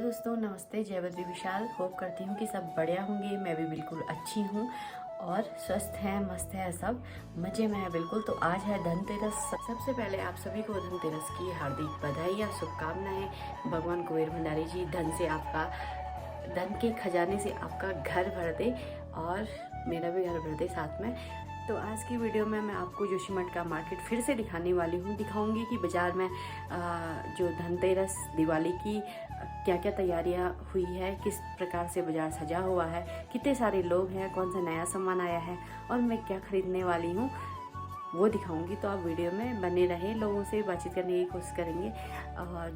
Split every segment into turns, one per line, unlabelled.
दोस्तों, नमस्ते। जय बद्री विशाल। होप करती हूँ कि सब बढ़िया होंगे। मैं भी बिल्कुल अच्छी हूँ और स्वस्थ है, मस्त है, सब मज़े में है बिल्कुल। तो आज है धनतेरस। सबसे पहले आप सभी को धनतेरस की हार्दिक बधाई और शुभकामनाएं। भगवान कुबेर भंडारी जी धन के खजाने से आपका घर भर दे और मेरा भी घर भर दे साथ में। तो आज की वीडियो में मैं आपको जोशीमठ का मार्केट फिर से दिखाने वाली हूँ। दिखाऊंगी कि बाज़ार में जो धनतेरस दिवाली की क्या क्या तैयारियाँ हुई है, किस प्रकार से बाज़ार सजा हुआ है, कितने सारे लोग हैं, कौन सा नया सामान आया है और मैं क्या ख़रीदने वाली हूँ वो दिखाऊंगी। तो आप वीडियो में बने रहें, लोगों से बातचीत करने की कोशिश करेंगे।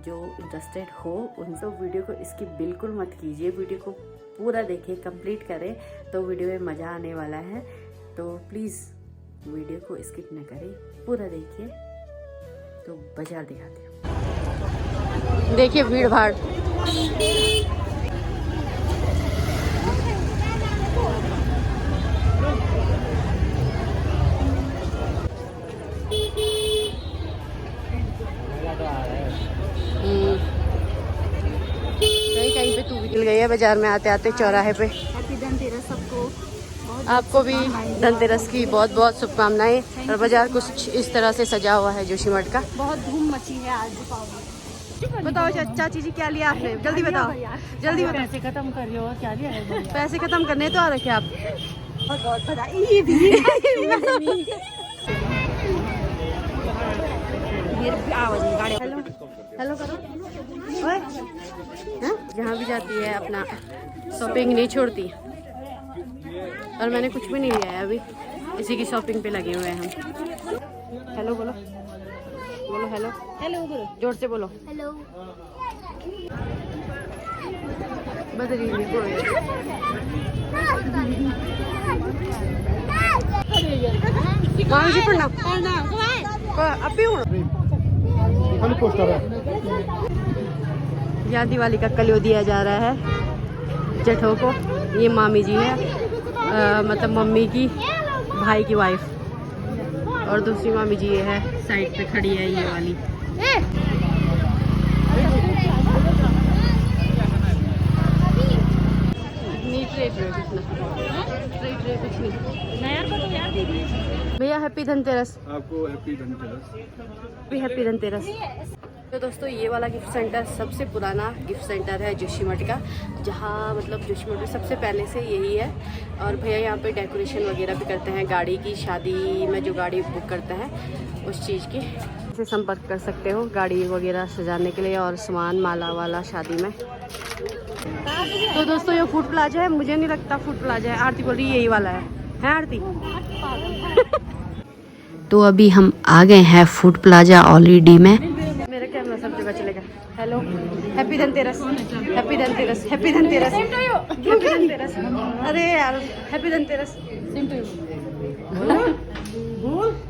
जो इंटरेस्टेड हो उनसे वीडियो को स्किप बिल्कुल मत कीजिए, वीडियो को पूरा देखें, कंप्लीट करें, तो वीडियो में मज़ा आने वाला है। तो प्लीज़ वीडियो को स्किप न करें, पूरा देखिए। तो बाजार दिखाते हैं। देखिए भीड़ भाड़। कहीं पे तू भी चल गई है बाजार में आते आते चौराहे पे।
हैप्पी धनतेरस सबको।
आपको भी धनतेरस की बहुत बहुत शुभकामनाएं। और बाजार कुछ इस तरह से सजा हुआ है जोशीमठ का।
बहुत धूम मची है आज दीपावली।
बताओ चाची जी, क्या लिया आपने? जल्दी बताओ, जल्दी बताओ।
पैसे खत्म कर रहे हो, क्या लिया है?
पैसे खत्म करने तो आ रखे आप।
बहुत बधाई भी।
हेलो हेलो करो। ओए, हाँ? जहाँ भी जाती है अपना शॉपिंग नहीं छोड़ती। और मैंने कुछ भी नहीं लिया है अभी, इसी की शॉपिंग पे लगे हुए हैं हम। हेलो बोलो, बोलो हेलो।
हेलो बोलो,
जोर से बोलो।
हेलो।
बदरी मामी जी प्रणाम। अभी यहाँ दिवाली का कलियो दिया जा रहा है जेठों को। ये मामी जी है, मतलब मम्मी की भाई की वाइफ। और दूसरी मामी जी ये है साइड पे खड़ी है, ये वाली। भैया हैप्पी धनतेरस।
आपको हैप्पी धनतेरस।
भी हैप्पी धनतेरस। तो दोस्तों, ये वाला गिफ्ट सेंटर सबसे पुराना गिफ्ट सेंटर है जोशीमठ का, जहाँ मतलब जोशीमठ में सबसे पहले से यही है। और भैया यहाँ पे डेकोरेशन वगैरह भी करते हैं, गाड़ी की, शादी में जो गाड़ी बुक करते हैं उस चीज़ की। से संपर्क कर सकते हो गाड़ी वगैरह सजाने के लिए और सामान माला वाला शादी में। तो दोस्तों, ये फूड प्लाजा है, मुझे नहीं लगता फूड प्लाजा है। आरती बोल रही यही वाला है आरती? तो अभी हम आ गए हैं फूड प्लाजा ऑलरेडी में। मेरा कैमरा सब जगह चलेगा। Hello, happy Dhanteras, happy Dhanteras, happy Dhanteras, happy Dhanteras. अरे यार, हैप्पी धनतेरस।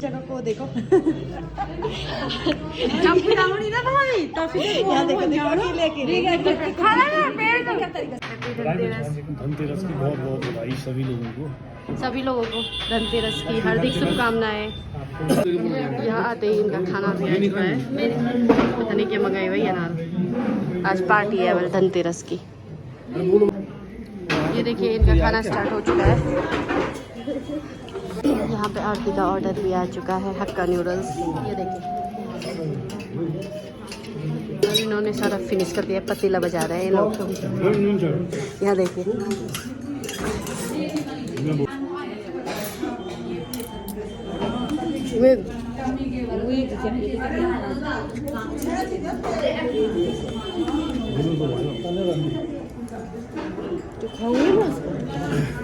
जगह को देखो।
धनतेरस की बहुत बहुत बधाई सभी लोगों को।
सभी लोगों को धनतेरस की हार्दिक शुभकामनाएं। यहाँ आते ही इनका खाना भी आ चुका है, पता नहीं क्या मंगाई हुई है ना। आज पार्टी है बल धनतेरस की। ये देखिए इनका खाना स्टार्ट हो चुका है। यहाँ पे आरती का ऑर्डर भी आ चुका है, हक्का नूडल्स। ये देखिए इन्होंने सारा फिनिश कर दिया, पतीला बजा रहे हैं ये लोग। यहाँ देखिए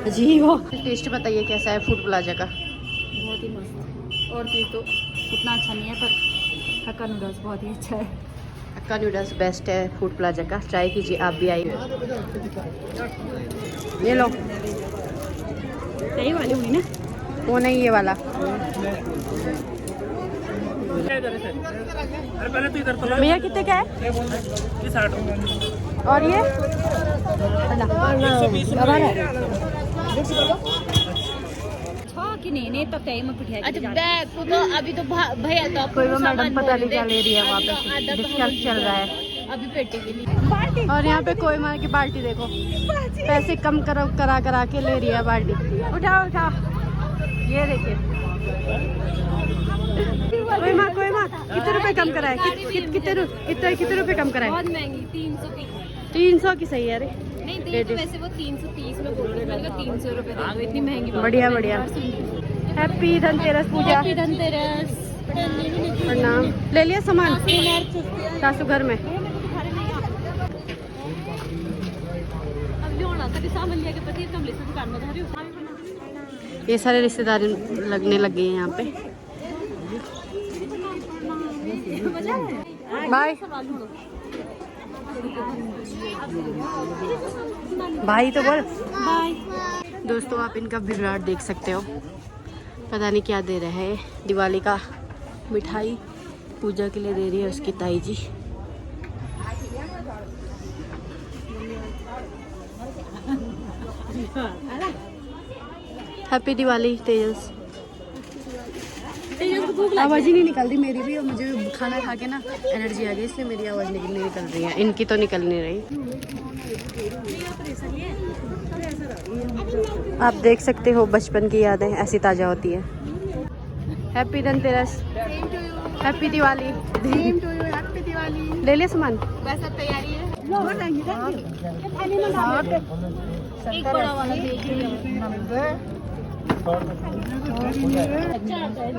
जी। वो टेस्ट बताइए कैसा है फूड प्लाजा का?
बहुत ही मस्त। और चीज़ तो उतना अच्छा नहीं है, पर हक्का नूडल्स बहुत ही अच्छा है।
हक्का नूडल्स बेस्ट है फूड प्लाजा का, ट्राई कीजिए आप भी। आइए, ये लो।
सही वाली हुई ना?
वो नहीं, ये वाला। भैया कितने का है? और ये
कि नहीं तो कहीं में पिठाई।
अच्छा बैग तो अभी तो भैया तो
कोई वो मैडम पता नहीं क्या ले रही है, वहाँ पे डिस्कस चल रहा है।
अभी पेटी के लिए।
और यहाँ पे कोई मार की बाल्टी देखो, पैसे कम करा के ले रही है बाल्टी। उठाओ उठाओ, ये देखिए कोई माँ कितने रुपए कम कराए, कितने रुपए कम कराए?
बहुत महंगी,
300 की सही है। अरे
नहीं दी तो वैसे वो 330 में बोल रही है, मैंने कहा 300 रुपए दे दो, इतनी महंगी।
बढ़िया बढ़िया। हैप्पी धनतेरस पूजा।
हैप्पी धनतेरस।
प्रणाम। ले लिया सामान सासू घर में?
अब जो होना था कि सामान लिया के पति कमले से दुकान में धरी हो।
ये सारे रिश्तेदार लगने लग गए हैं यहाँ पे। बाय भाई तो बोल बाय। दोस्तों आप इनका विराट देख सकते हो, पता नहीं क्या दे रहे हैं। दिवाली का मिठाई पूजा के लिए दे रही है उसकी ताई जी। हैप्पी दिवाली तेजस। आवाज़ ही नहीं निकल रही मेरी भी, और मुझे खाना खा के ना एनर्जी आ गई, इसलिए मेरी आवाज़ नहीं निकल रही है, इनकी तो निकल नहीं रही। आप देख सकते हो बचपन की यादें ऐसी ताज़ा होती है। Happy Dhanteras, happy Diwali.
Happy Diwali.
ले लिया सामान?
बस अब तैयारी है। एक बड़ा वाला दे दीजिए। अच्छा आता है।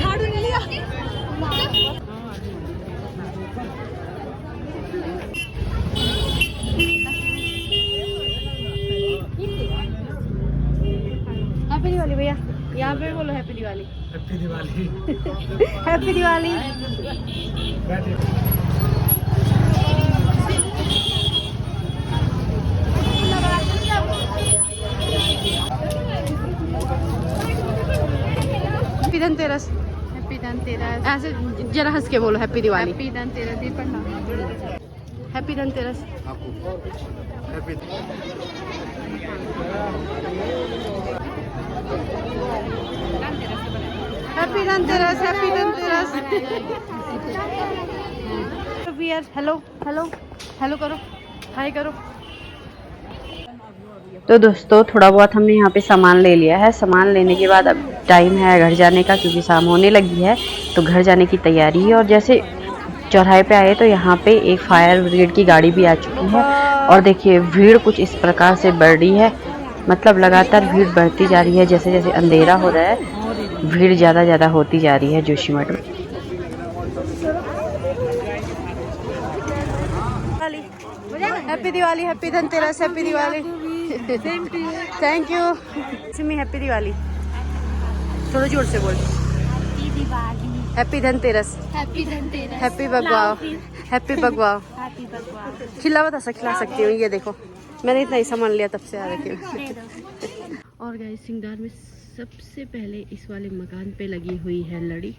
झाड़ू ले लिया।
हैप्पी दिवाली भैया, यहाँ पे बोलो happy Diwali.
Happy Diwali.
Happy Diwali. Happy Dhanteras.
Happy Dhanteras.
ऐसे जरा हंस के बोलो happy Diwali.
Happy Dhanteras.
Happy Dhanteras. Happy Dhanteras. Happy Dhanteras. Hello hello hello करो, हाय करो। तो दोस्तों थोड़ा बहुत हमने यहाँ पे सामान ले लिया है। सामान लेने के बाद अब टाइम है घर जाने का, क्योंकि शाम होने लगी है, तो घर जाने की तैयारी है। और जैसे चौराहे पे आए तो यहाँ पे एक फायर ब्रिगेड की गाड़ी भी आ चुकी है। और देखिए भीड़ कुछ इस प्रकार से बढ़ रही है, मतलब लगातार भीड़ बढ़ती जा रही है। जैसे जैसे अंधेरा हो रहा है भीड़ ज़्यादा होती जा रही है जोशीमठ में। Happy Diwali, happy Dhanteras, happy Diwali. Thank you Simi. Happy Diwali. थोड़ा जोर से बोल। Happy Dhanteras.
Happy Dhanteras.
Happy बगवाओ। हैप्पी बगवाओ। खिला बता खिला सकती हूँ। ये देखो मैंने इतना ही सामान लिया तब से आ रखी हूँ। और गाइस सिंगार में सबसे पहले इस वाले मकान पे लगी हुई है लड़ी,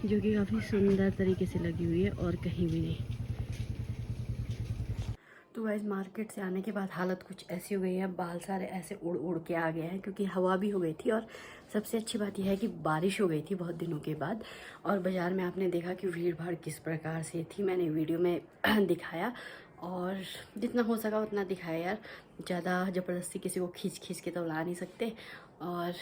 जो कि काफ़ी सुंदर तरीके से लगी हुई है और कहीं भी नहीं। तो गाइस मार्केट से आने के बाद हालत कुछ ऐसी हो गई है, बाल सारे ऐसे उड़ उड़ के आ गए हैं, क्योंकि हवा भी हो गई थी। और सबसे अच्छी बात यह है कि बारिश हो गई थी बहुत दिनों के बाद। और बाज़ार में आपने देखा कि भीड़ भाड़ किस प्रकार से थी, मैंने वीडियो में दिखाया, और जितना हो सका उतना दिखाया यार। ज़्यादा ज़बरदस्ती किसी को खींच के तो ला नहीं सकते। और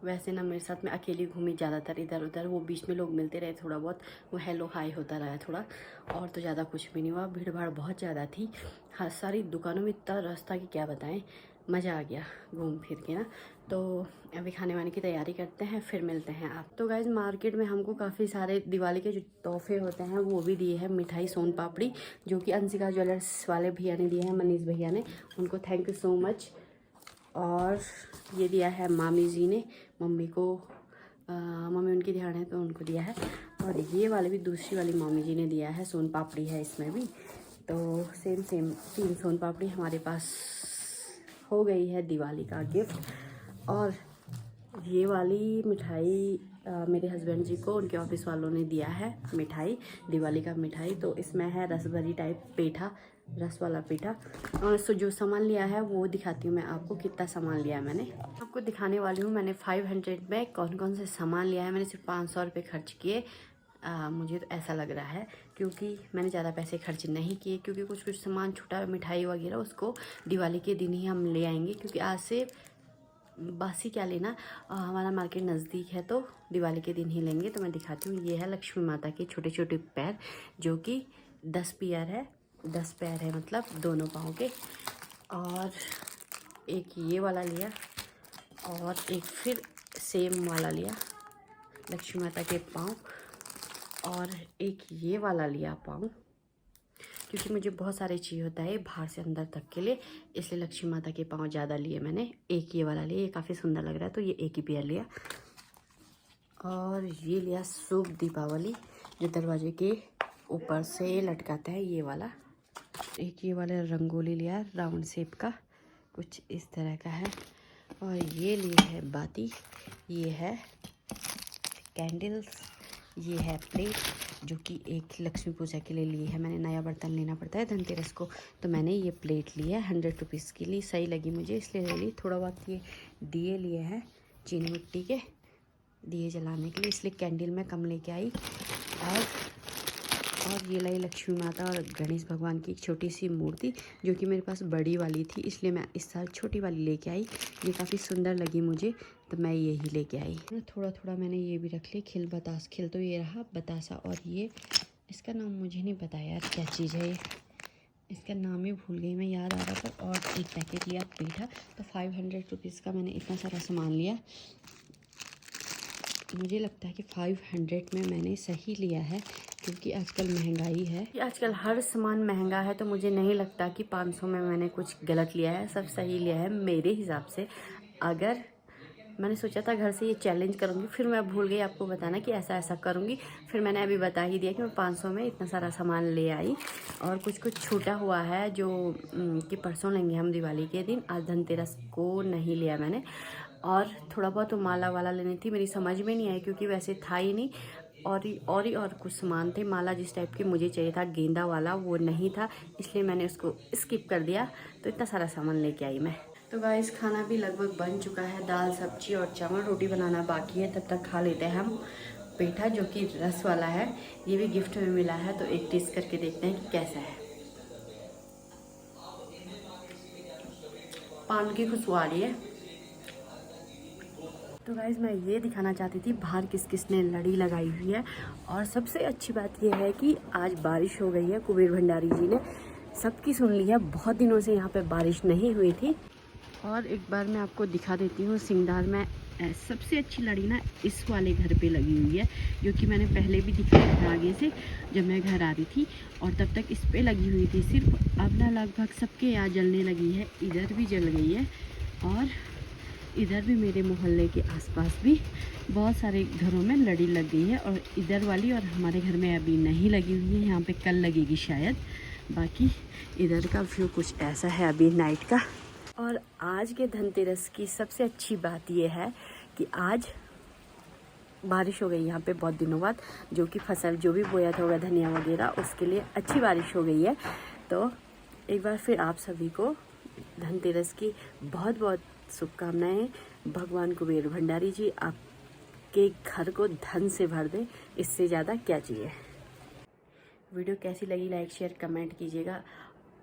वैसे ना मेरे साथ मैं अकेली घूमी ज़्यादातर इधर उधर, वो बीच में लोग मिलते रहे थोड़ा बहुत, वो हेलो हाई होता रहा थोड़ा, और तो ज़्यादा कुछ भी नहीं हुआ। भीड़ भाड़ बहुत ज़्यादा थी, हाँ सारी दुकानों में इतना रास्ता कि क्या बताएं, मज़ा आ गया घूम फिर के ना। तो अभी खाने वाने की तैयारी करते हैं, फिर मिलते हैं आप। तो गाइज मार्केट में हमको काफ़ी सारे दिवाली के जो तोहफे होते हैं वो भी दिए हैं। मिठाई सोन पापड़ी जो कि अंशिका ज्वेलर्स वाले भैया ने दिए हैं, मनीष भैया ने, उनको थैंक यू सो मच। और ये दिया है मामी जी ने, मम्मी को मम्मी उनकी ध्यान है तो उनको दिया है। और ये वाले भी दूसरी वाली मामी जी ने दिया है, सोन पापड़ी है इसमें भी। तो सेम 3 सोन पापड़ी हमारे पास हो गई है दिवाली का गिफ्ट। और ये वाली मिठाई मेरे हस्बैंड जी को उनके ऑफिस वालों ने दिया है मिठाई, दिवाली का मिठाई। तो इसमें है रसभरी टाइप पेठा, रस वाला पेठा। और सो जो सामान लिया है वो दिखाती हूँ मैं आपको, कितना सामान लिया है मैंने। आपको दिखाने वाली हूँ मैंने 500 में कौन कौन से सामान लिया है। मैंने सिर्फ 500 रुपये खर्च किए। मुझे तो ऐसा लग रहा है, क्योंकि मैंने ज़्यादा पैसे खर्च नहीं किए, क्योंकि कुछ कुछ सामान छोटा मिठाई वगैरह उसको दिवाली के दिन ही हम ले आएंगे, क्योंकि आज से बासी क्या लेना, हमारा मार्केट नज़दीक है तो दिवाली के दिन ही लेंगे। तो मैं दिखाती हूँ, ये है लक्ष्मी माता के छोटे छोटे पैर, जो कि 10 पैर है मतलब दोनों पाँव के। और एक ये वाला लिया और एक फिर सेम वाला लिया लक्ष्मी माता के पाँव, और एक ये वाला लिया पाँव, क्योंकि मुझे बहुत सारे चाहिए होता है बाहर से अंदर तक के लिए, इसलिए लक्ष्मी माता के पाँव ज़्यादा लिए मैंने। एक ये वाला लिया, ये काफ़ी सुंदर लग रहा है तो ये एक ही पेयर लिया। और ये लिया शुभ दीपावली, जो दरवाजे के ऊपर से लटकाता है, ये वाला। एक ये वाला रंगोली लिया राउंड शेप का, कुछ इस तरह का है। और ये लिए है बाती, ये है कैंडल्स, ये है प्लेट, जो कि एक लक्ष्मी पूजा के लिए ली है मैंने। नया बर्तन लेना पड़ता है धनतेरस को, तो मैंने ये प्लेट ली है 100 रुपीज़ की, ली सही लगी मुझे इसलिए ले ली। थोड़ा बहुत ये दिए लिए हैं चीनी मिट्टी के दिए जलाने के लिए, इसलिए कैंडल में कम लेके आई। और ये लाई लक्ष्मी माता और गणेश भगवान की एक छोटी सी मूर्ति, जो कि मेरे पास बड़ी वाली थी, इसलिए मैं इस साल छोटी वाली लेके आई। ये काफ़ी सुंदर लगी मुझे तो मैं यही लेके आई। थोड़ा थोड़ा मैंने ये भी रख लिया खिल बतास, खिल तो ये रहा बतासा। और ये इसका नाम मुझे नहीं पता यार क्या चीज़ है ये, इसका नाम ही भूल गई मैं, याद आ रहा था। और एक पैकेट लिया पेठा, तो 500 रुपीज़ का मैंने इतना सारा सामान लिया। मुझे लगता है कि 500 में मैंने सही लिया है, क्योंकि आजकल महंगाई है, आजकल हर सामान महंगा है, तो मुझे नहीं लगता कि 500 में मैंने कुछ गलत लिया है, सब सही लिया है मेरे हिसाब से। अगर मैंने सोचा था घर से ये चैलेंज करूँगी, फिर मैं भूल गई आपको बताना कि ऐसा ऐसा करूँगी, फिर मैंने अभी बता ही दिया कि मैं 500 में इतना सारा सामान ले आई। और कुछ कुछ छूटा हुआ है जो कि परसों लेंगे हम दिवाली के दिन, आज धनतेरस को नहीं लिया मैंने। और थोड़ा बहुत तो माला वाला लेनी थी, मेरी समझ में नहीं आई क्योंकि वैसे था ही नहीं। और कुछ सामान थे, माला जिस टाइप की मुझे चाहिए था गेंदा वाला वो नहीं था, इसलिए मैंने उसको स्किप कर दिया। तो इतना सारा सामान लेके आई मैं। तो गाइस खाना भी लगभग बन चुका है, दाल सब्जी और चावल, रोटी बनाना बाकी है, तब तक खा लेते हैं हम पेठा, जो कि रस वाला है। ये भी गिफ्ट में मिला है, तो एक टेस्ट करके देखते हैं कि कैसा है। पान की खुशबू आ रही है। तो गाइज़ मैं ये दिखाना चाहती थी बाहर किस किस ने लड़ी लगाई हुई है। और सबसे अच्छी बात ये है कि आज बारिश हो गई है, कुबेर भंडारी जी ने सबकी सुन ली है, बहुत दिनों से यहाँ पे बारिश नहीं हुई थी। और एक बार मैं आपको दिखा देती हूँ सिंगदार में सबसे अच्छी लड़ी ना इस वाले घर पे लगी हुई है, जो कि मैंने पहले भी दिखाया था आगे से जब मैं घर आ रही थी, और तब तक इस पे लगी हुई थी सिर्फ। अब ना लगभग सबके यहाँ जलने लगी है, इधर भी जल गई है और इधर भी मेरे मोहल्ले के आसपास भी बहुत सारे घरों में लड़ी लग गई है। और इधर वाली और हमारे घर में अभी नहीं लगी हुई है, यहाँ पे कल लगेगी शायद। बाकी इधर का व्यू कुछ ऐसा है अभी नाइट का। और आज के धनतेरस की सबसे अच्छी बात यह है कि आज बारिश हो गई यहाँ पे बहुत दिनों बाद, जो कि फसल जो भी बोया था होगा धनिया वगैरह, उसके लिए अच्छी बारिश हो गई है। तो एक बार फिर आप सभी को धनतेरस की बहुत बहुत शुभकामनाएं। भगवान कुबेर भंडारी जी आपके घर को धन से भर दे, इससे ज़्यादा क्या चाहिए। वीडियो कैसी लगी लाइक शेयर कमेंट कीजिएगा,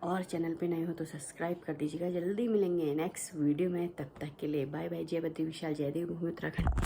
और चैनल पे नए हो तो सब्सक्राइब कर दीजिएगा। जल्दी मिलेंगे नेक्स्ट वीडियो में, तब तक के लिए बाय बाय। जय बद्री विशाल, जय देव भूमि उत्तराखंड।